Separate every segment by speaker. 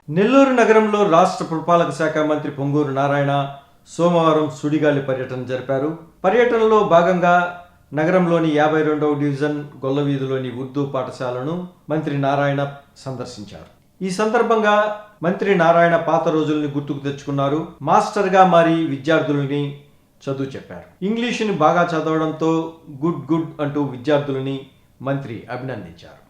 Speaker 1: నెల్లూరు నగరంలో రాష్ట్ర పురపాలక శాఖ మంత్రి పొంగూరు నారాయణ సోమవారం సుడిగాలి పర్యటన జరిపారు. పర్యటనలో భాగంగా నగరంలోని 52వ డివిజన్ గొల్లవీధిలోని ఉర్దూ పాఠశాలను మంత్రి నారాయణ సందర్శించారు. ఈ సందర్భంగా మంత్రి నారాయణ పాత రోజుల్ని గుర్తుకు తెచ్చుకున్నారు. మాస్టర్గా మారి విద్యార్థులని చదువు చెప్పారు. ఇంగ్లీషుని బాగా చదవడంతో గుడ్ గుడ్ అంటూ విద్యార్థులని మంత్రి అభినందించారు.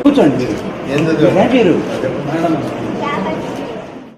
Speaker 2: కూర్చోండి.
Speaker 3: ఎందుకు